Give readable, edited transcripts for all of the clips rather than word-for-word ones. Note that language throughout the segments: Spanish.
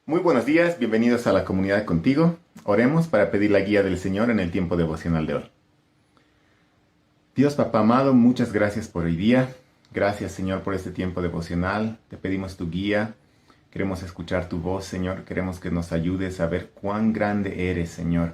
Muy buenos días, bienvenidos a la comunidad contigo. Oremos para pedir la guía del Señor en el tiempo devocional de hoy. Dios Papá amado, muchas gracias por hoy día. Gracias Señor por este tiempo devocional. Te pedimos tu guía. Queremos escuchar tu voz, Señor. Queremos que nos ayudes a ver cuán grande eres, Señor.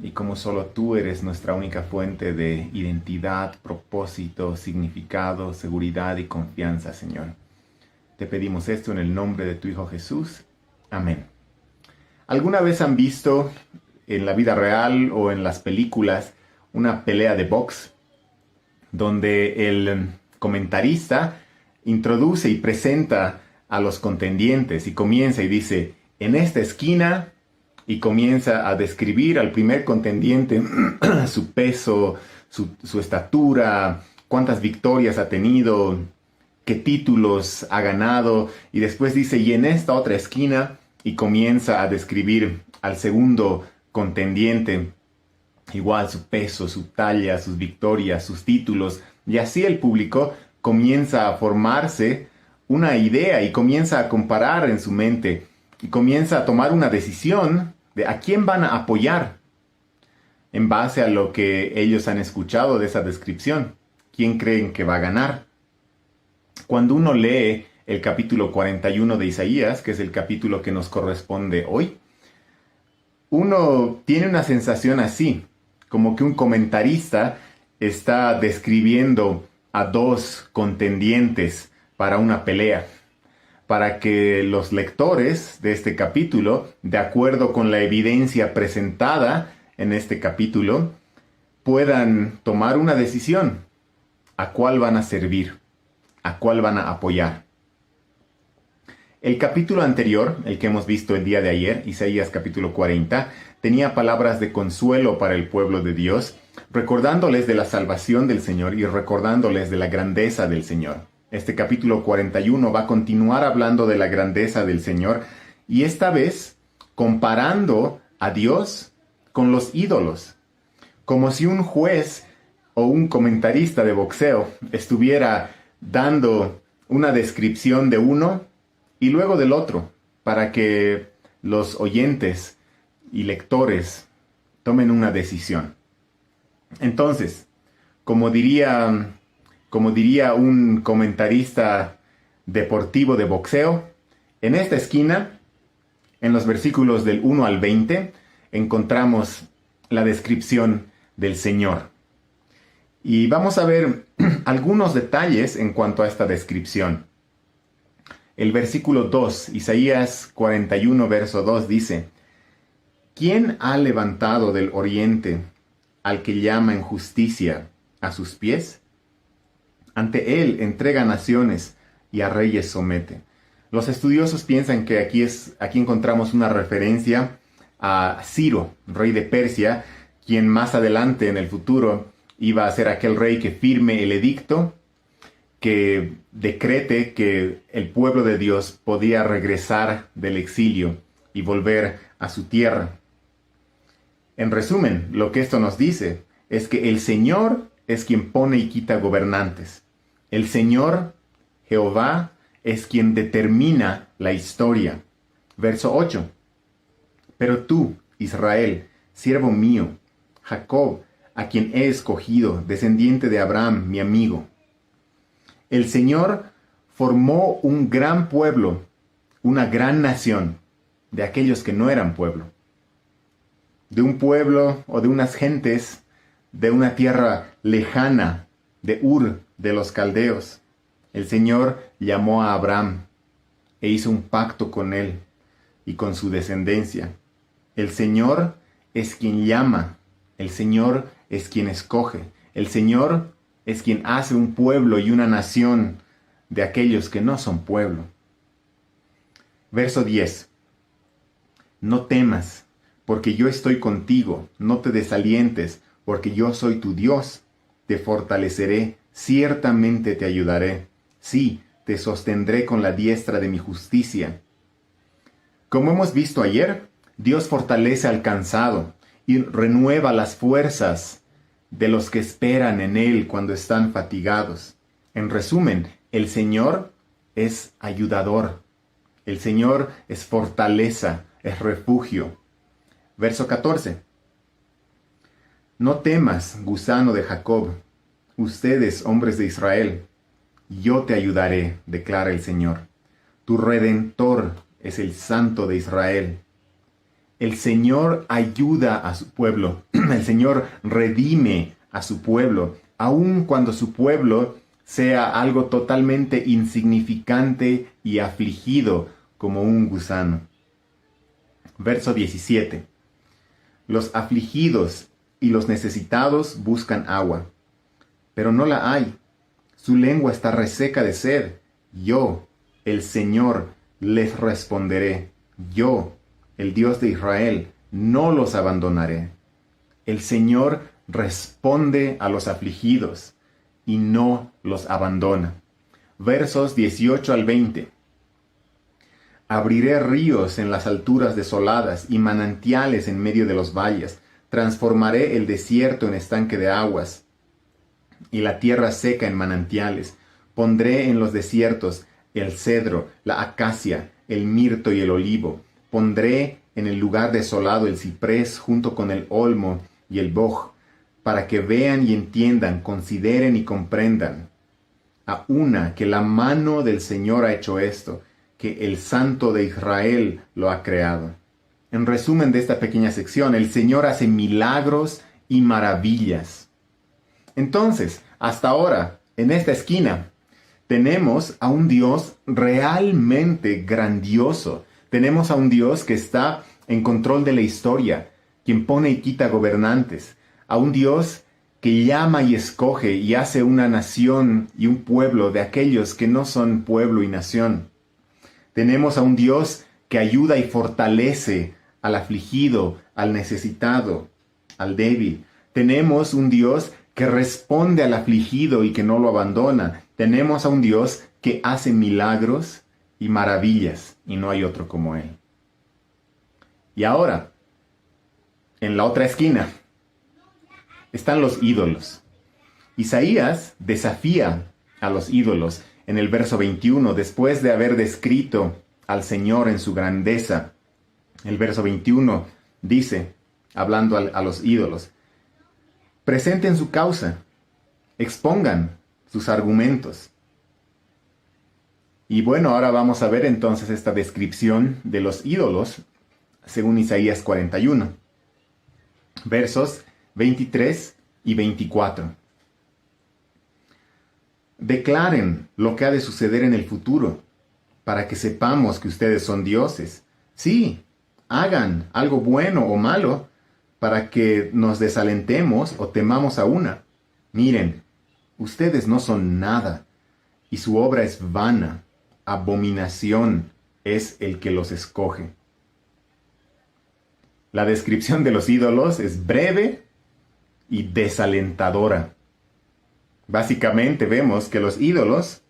Y cómo solo tú eres nuestra única fuente de identidad, propósito, significado, seguridad y confianza, Señor. Te pedimos esto en el nombre de tu Hijo Jesús. Amén. ¿Alguna vez han visto en la vida real o en las películas una pelea de box donde el comentarista introduce y presenta a los contendientes y comienza y dice, en esta esquina, y comienza a describir al primer contendiente su peso, su estatura, cuántas victorias ha tenido, qué títulos ha ganado, y después dice, y en esta otra esquina, y comienza a describir al segundo contendiente, igual su peso, su talla, sus victorias, sus títulos, y así el público comienza a formarse una idea y comienza a comparar en su mente, y comienza a tomar una decisión de a quién van a apoyar en base a lo que ellos han escuchado de esa descripción, quién creen que va a ganar. Cuando uno lee el capítulo 41 de Isaías, que es el capítulo que nos corresponde hoy, uno tiene una sensación así, como que un comentarista está describiendo a dos contendientes para una pelea, para que los lectores de este capítulo, de acuerdo con la evidencia presentada en este capítulo, puedan tomar una decisión a cuál van a servir, a cuál van a apoyar. El capítulo anterior, el que hemos visto el día de ayer, Isaías capítulo 40, tenía palabras de consuelo para el pueblo de Dios, recordándoles de la salvación del Señor y recordándoles de la grandeza del Señor. Este capítulo 41 va a continuar hablando de la grandeza del Señor y esta vez comparando a Dios con los ídolos, como si un juez o un comentarista de boxeo estuviera dando una descripción de uno y luego del otro, para que los oyentes y lectores tomen una decisión. Entonces, como diría un comentarista deportivo de boxeo, en esta esquina, en los versículos del 1 al 20, encontramos la descripción del Señor. Y vamos a ver algunos detalles en cuanto a esta descripción. El versículo 2, Isaías 41, verso 2 dice, ¿quién ha levantado del oriente al que llama en justicia a sus pies? Ante él entrega naciones y a reyes somete. Los estudiosos piensan que aquí encontramos una referencia a Ciro, rey de Persia, quien más adelante en el futuro iba a ser aquel rey que firme el edicto que decrete que el pueblo de Dios podía regresar del exilio y volver a su tierra. En resumen, lo que esto nos dice es que el Señor es quien pone y quita gobernantes. El Señor, Jehová, es quien determina la historia. Verso 8. Pero tú, Israel, siervo mío, Jacob, a quien he escogido, descendiente de Abraham, mi amigo. El Señor formó un gran pueblo, una gran nación, de aquellos que no eran pueblo. De un pueblo o de unas gentes de una tierra lejana, de Ur, de los caldeos. El Señor llamó a Abraham e hizo un pacto con él y con su descendencia. El Señor es quien llama, el Señor es quien escoge, el Señor es quien hace un pueblo y una nación de aquellos que no son pueblo. Verso 10. No temas, porque yo estoy contigo, no te desalientes, porque yo soy tu Dios. Te fortaleceré, ciertamente te ayudaré. Sí, te sostendré con la diestra de mi justicia. Como hemos visto ayer, Dios fortalece al cansado y renueva las fuerzas de los que esperan en Él cuando están fatigados. En resumen, el Señor es ayudador. El Señor es fortaleza, es refugio. Verso 14. No temas, gusano de Jacob, ustedes, hombres de Israel. Yo te ayudaré, declara el Señor. Tu Redentor es el Santo de Israel. El Señor ayuda a su pueblo. El Señor redime a su pueblo, aun cuando su pueblo sea algo totalmente insignificante y afligido como un gusano. Verso 17. Los afligidos y los necesitados buscan agua, pero no la hay. Su lengua está reseca de sed. Yo, el Señor, les responderé. Yo, el Dios de Israel, no los abandonaré. El Señor responde a los afligidos y no los abandona. Versos 18 al 20. Abriré ríos en las alturas desoladas y manantiales en medio de los valles. Transformaré el desierto en estanque de aguas y la tierra seca en manantiales. Pondré en los desiertos el cedro, la acacia, el mirto y el olivo. Pondré en el lugar desolado el ciprés junto con el olmo y el boj, para que vean y entiendan, consideren y comprendan. A una que la mano del Señor ha hecho esto, que el Santo de Israel lo ha creado. En resumen de esta pequeña sección, el Señor hace milagros y maravillas. Entonces, hasta ahora, en esta esquina, tenemos a un Dios realmente grandioso. Tenemos a un Dios que está en control de la historia, quien pone y quita gobernantes. A un Dios que llama y escoge y hace una nación y un pueblo de aquellos que no son pueblo y nación. Tenemos a un Dios que ayuda y fortalece al afligido, al necesitado, al débil. Tenemos un Dios que responde al afligido y que no lo abandona. Tenemos a un Dios que hace milagros y maravillas, y no hay otro como Él. Y ahora, en la otra esquina, están los ídolos. Isaías desafía a los ídolos en el verso 21, después de haber descrito al Señor en su grandeza. El verso 21 dice, hablando a los ídolos, presenten su causa, expongan sus argumentos. Y bueno, ahora vamos a ver entonces esta descripción de los ídolos según Isaías 41, versos 23 y 24. Declaren lo que ha de suceder en el futuro, para que sepamos que ustedes son dioses. Sí, hagan algo bueno o malo, para que nos desalentemos o temamos a una. Miren, ustedes no son nada, y su obra es vana. Abominación es el que los escoge. La descripción de los ídolos es breve y desalentadora. Básicamente vemos que los ídolos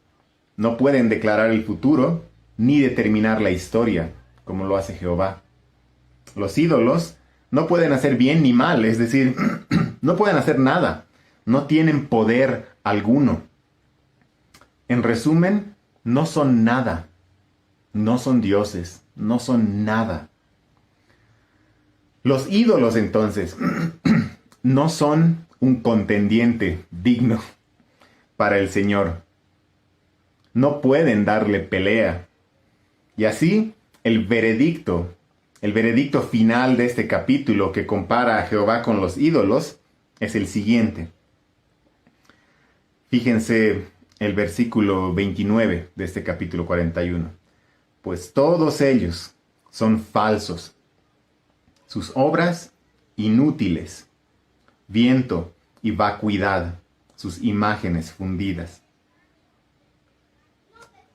no pueden declarar el futuro ni determinar la historia, como lo hace Jehová. Los ídolos no pueden hacer bien ni mal, es decir, no pueden hacer nada, no tienen poder alguno. En resumen, no son nada, no son dioses, no son nada. Los ídolos entonces no son un contendiente digno para el Señor. No pueden darle pelea. Y así el veredicto final de este capítulo que compara a Jehová con los ídolos es el siguiente. Fíjense el versículo 29 de este capítulo 41. Pues todos ellos son falsos, sus obras inútiles, viento y vacuidad, sus imágenes fundidas.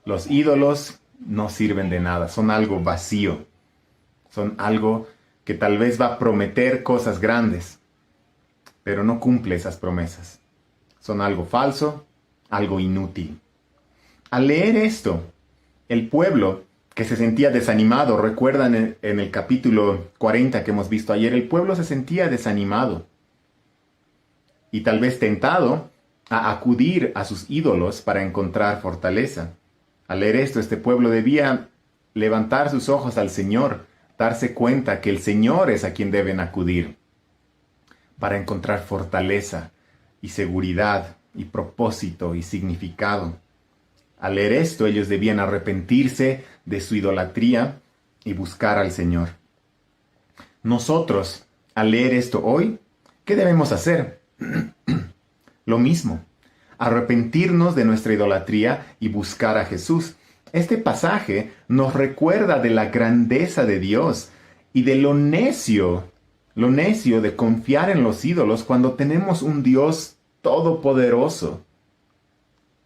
Los ídolos no sirven de nada, son algo vacío, son algo que tal vez va a prometer cosas grandes, pero no cumple esas promesas. Son algo falso, algo inútil. Al leer esto, el pueblo que se sentía desanimado, recuerdan en el capítulo 40 que hemos visto ayer, el pueblo se sentía desanimado y tal vez tentado a acudir a sus ídolos para encontrar fortaleza. Al leer esto, este pueblo debía levantar sus ojos al Señor, darse cuenta que el Señor es a quien deben acudir para encontrar fortaleza y seguridad y propósito y significado. Al leer esto, ellos debían arrepentirse de su idolatría y buscar al Señor. Nosotros, al leer esto hoy, ¿qué debemos hacer? Lo mismo, arrepentirnos de nuestra idolatría y buscar a Jesús. Este pasaje nos recuerda de la grandeza de Dios y de lo necio de confiar en los ídolos cuando tenemos un Dios todopoderoso,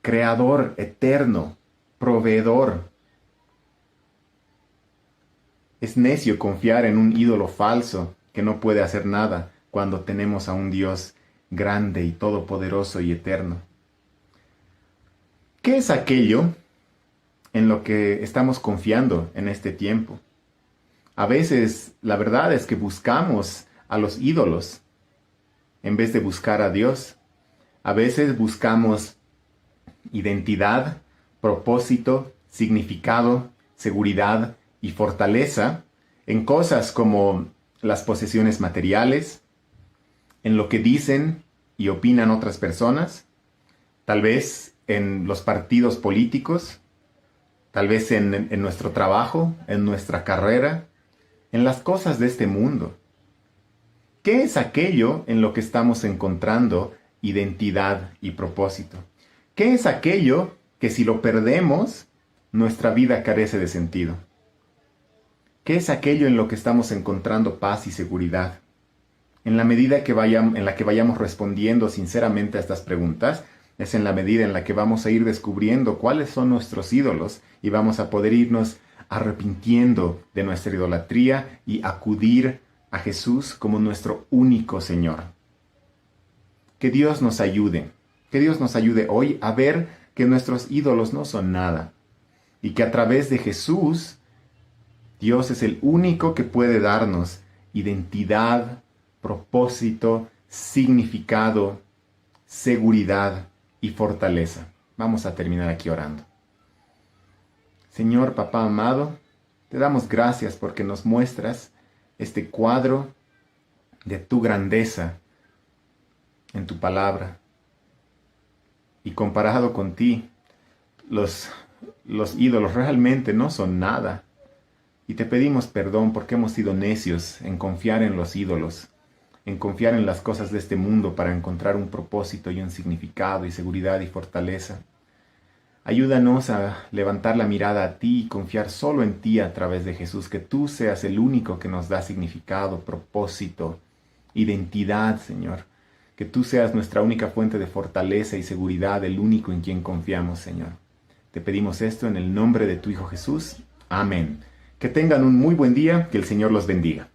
creador, eterno, proveedor. Es necio confiar en un ídolo falso que no puede hacer nada cuando tenemos a un Dios grande y todopoderoso y eterno. ¿Qué es aquello en lo que estamos confiando en este tiempo? A veces la verdad es que buscamos a los ídolos en vez de buscar a Dios. A veces buscamos identidad, propósito, significado, seguridad y fortaleza en cosas como las posesiones materiales, en lo que dicen y opinan otras personas, tal vez en los partidos políticos, tal vez en nuestro trabajo, en nuestra carrera, en las cosas de este mundo. ¿Qué es aquello en lo que estamos encontrando identidad y propósito? ¿Qué es aquello que si lo perdemos, nuestra vida carece de sentido? ¿Qué es aquello en lo que estamos encontrando paz y seguridad? En la medida en la que vayamos respondiendo sinceramente a estas preguntas, es en la medida en la que vamos a ir descubriendo cuáles son nuestros ídolos y vamos a poder irnos arrepintiendo de nuestra idolatría y acudir a Jesús como nuestro único Señor. Que Dios nos ayude hoy a ver que nuestros ídolos no son nada y que a través de Jesús, Dios es el único que puede darnos identidad, propósito, significado, seguridad y fortaleza. Vamos a terminar aquí orando. Señor, Papá amado, te damos gracias porque nos muestras este cuadro de tu grandeza en tu palabra. Y comparado con ti, los ídolos realmente no son nada. Y te pedimos perdón porque hemos sido necios en confiar en los ídolos, en confiar en las cosas de este mundo para encontrar un propósito y un significado y seguridad y fortaleza. Ayúdanos a levantar la mirada a ti y confiar solo en ti a través de Jesús, que tú seas el único que nos da significado, propósito, identidad, Señor. Que tú seas nuestra única fuente de fortaleza y seguridad, el único en quien confiamos, Señor. Te pedimos esto en el nombre de tu Hijo Jesús. Amén. Que tengan un muy buen día, que el Señor los bendiga.